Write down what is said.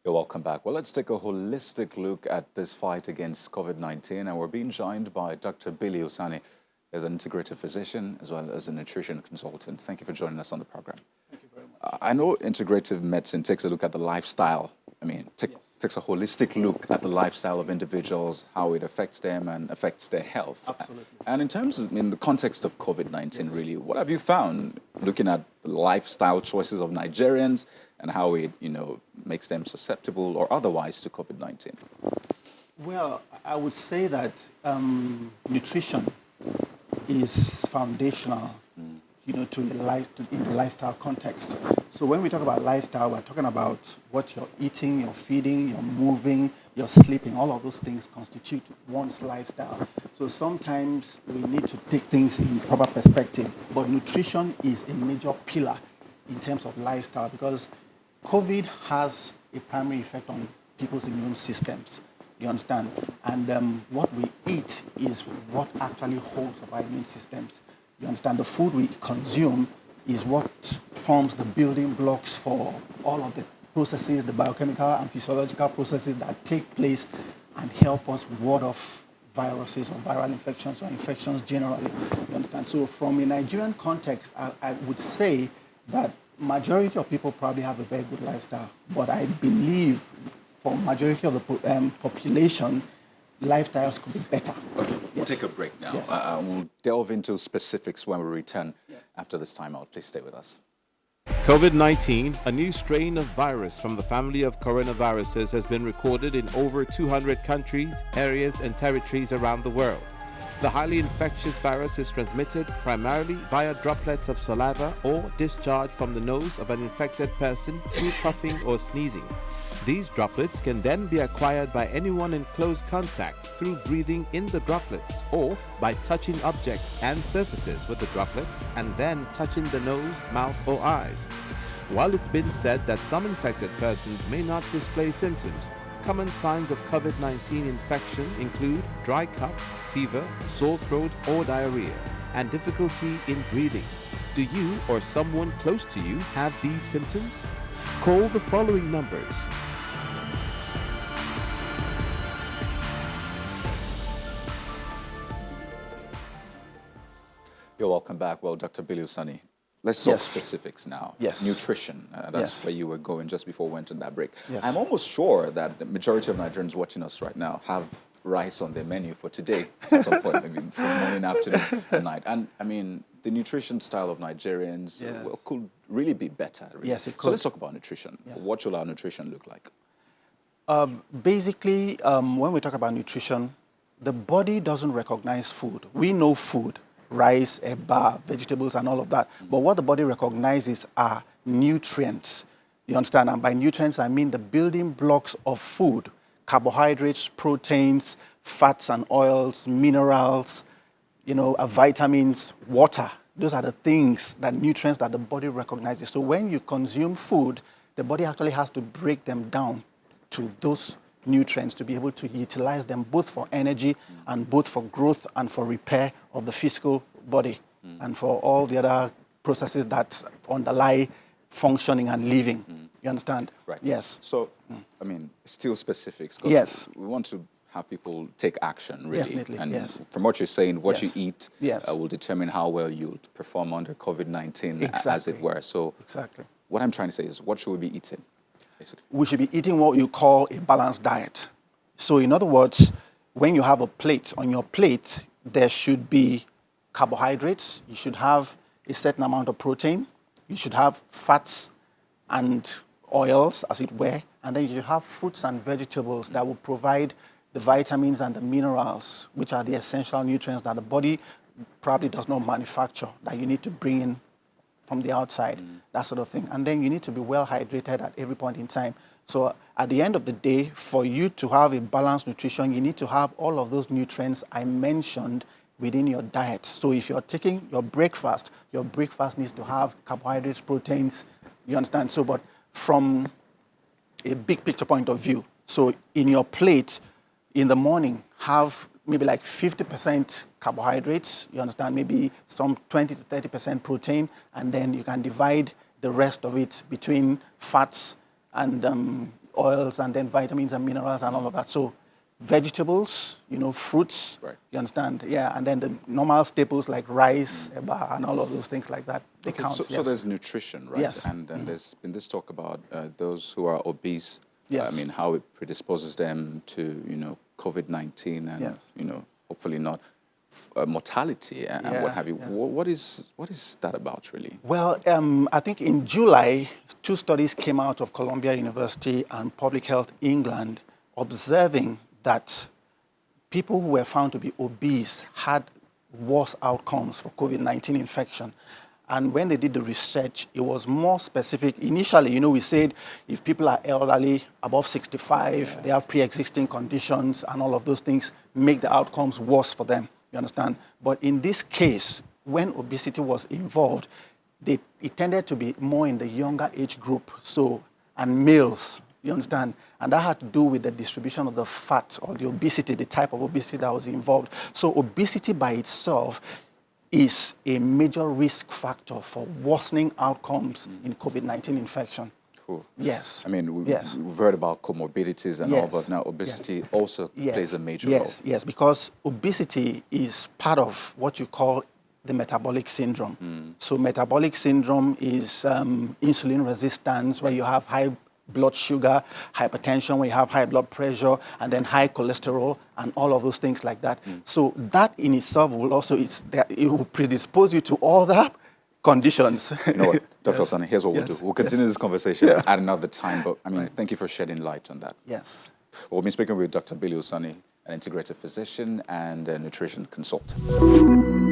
You're welcome back. Well, let's take a holistic look at this fight against COVID-19, and we're being joined by Dr. Billy Osani, as an integrative physician as well as a nutrition consultant. Thank you for joining us on the program. Thank you very much. I know integrative medicine takes a look at the lifestyle. Takes a holistic look at the lifestyle of individuals, how it affects them and affects their health. Absolutely. And in terms of, in the context of COVID-19, really, what have you found looking at the lifestyle choices of Nigerians and how it, makes them susceptible or otherwise to COVID-19? Well, I would say that nutrition is foundational, in the lifestyle context. So when we talk about lifestyle, we're talking about what you're eating, you're feeding, you're moving, you're sleeping. All of those things constitute one's lifestyle. So sometimes we need to take things in proper perspective. But nutrition is a major pillar in terms of lifestyle because COVID has a primary effect on people's immune systems. You understand? And what we eat is what actually holds up our immune systems. You understand? The food we consume is what forms the building blocks for all of the processes, the biochemical and physiological processes that take place and help us ward off viruses or viral infections or infections generally. You understand? So from a Nigerian context, I would say that majority of people probably have a very good lifestyle, but I believe for majority of the population, lifestyles could be better. Okay, we'll take a break now. Yes. We'll delve into specifics when we return after this time out. Please stay with us. COVID-19, a new strain of virus from the family of coronaviruses, has been recorded in over 200 countries, areas, and territories around the world. The highly infectious virus is transmitted primarily via droplets of saliva or discharge from the nose of an infected person through coughing or sneezing. These droplets can then be acquired by anyone in close contact through breathing in the droplets or by touching objects and surfaces with the droplets and then touching the nose, mouth, or eyes. While it's been said that some infected persons may not display symptoms, common signs of COVID-19 infection include dry cough, fever, sore throat or diarrhea, and difficulty in breathing. Do you or someone close to you have these symptoms? Call the following numbers. You're welcome back. Well, Dr. Billy Osani, let's talk Yes. specifics now. Yes. Nutrition. That's Yes. where you were going just before we went on that break. Yes. I'm almost sure that the majority of Nigerians watching us right now have rice on their menu for today at some point, maybe from morning, afternoon, and night. And I mean, the nutrition style of Nigerians could really be better. Really. Yes, it could. So let's talk about nutrition. Yes. What should our nutrition look like? Basically, when we talk about nutrition, the body doesn't recognize food. We know food, rice, eba, vegetables, and all of that. But what the body recognizes are nutrients. You understand? And by nutrients, I mean the building blocks of food: carbohydrates, proteins, fats and oils, minerals, vitamins, water. Those are the things, that nutrients that the body recognizes. So when you consume food, the body actually has to break them down to those nutrients to be able to utilize them both for energy and both for growth and for repair of the physical body and for all the other processes that underlie functioning and living. You understand? Right. Yes. So, I mean, still specifics. 'Cause Yes. we want to have people take action, really. Definitely, And yes. from what you're saying, what Yes. you eat Yes. will determine how well you'll perform under COVID-19, as Exactly. it were. So, Exactly. what I'm trying to say is, what should we be eating, basically? We should be eating what you call a balanced diet. So in other words, when you have a plate, on your plate, there should be carbohydrates, you should have a certain amount of protein, you should have fats and oils, as it were, and then you should have fruits and vegetables that will provide the vitamins and the minerals, which are the essential nutrients that the body probably does not manufacture, that you need to bring in from the outside, that sort of thing. And then you need to be well hydrated at every point in time. So at the end of the day, for you to have a balanced nutrition, you need to have all of those nutrients I mentioned within your diet. So if you're taking your breakfast needs to have carbohydrates, proteins, you understand? So, but from a big picture point of view, so in your plate, in the morning, have maybe like 50% carbohydrates, you understand, maybe some 20 to 30% protein, and then you can divide the rest of it between fats and oils and then vitamins and minerals and all of that. So vegetables, fruits, Right. you understand? Yeah, and then the normal staples like rice, eba, and all of those things like that, they count. So there's nutrition, right? Yes. And there's been this talk about those who are obese. Yes. I mean, how it predisposes them to, COVID-19 and, Yes. Hopefully not mortality and what have you. Yeah. What is that about, really? Well, I think in July, 2 studies came out of Columbia University and Public Health England observing that people who were found to be obese had worse outcomes for COVID-19 infection. And when they did the research, it was more specific. Initially, we said if people are elderly, above 65, they have pre-existing conditions and all of those things make the outcomes worse for them, you understand? But in this case, when obesity was involved, it tended to be more in the younger age group, and males, you understand? And that had to do with the distribution of the fat or the obesity, the type of obesity that was involved. So obesity by itself is a major risk factor for worsening outcomes in COVID-19 infection. Cool. Yes. I mean, Yes. we've heard about comorbidities and all, Yes. but now obesity Yes. also Yes. plays a major role. Yes, because obesity is part of what you call the metabolic syndrome. So metabolic syndrome is insulin resistance, where you have high blood sugar, hypertension, where you have high blood pressure, and then high cholesterol, and all of those things like that. So that in itself will also, it will predispose you to all the conditions. You know what, Dr. Yes. Osani, here's what we'll Yes. do. We'll continue this conversation Yeah. at another time, but I mean, thank you for shedding light on that. Yes. We'll be speaking with Dr. Billy Osani, an integrative physician and a nutrition consultant.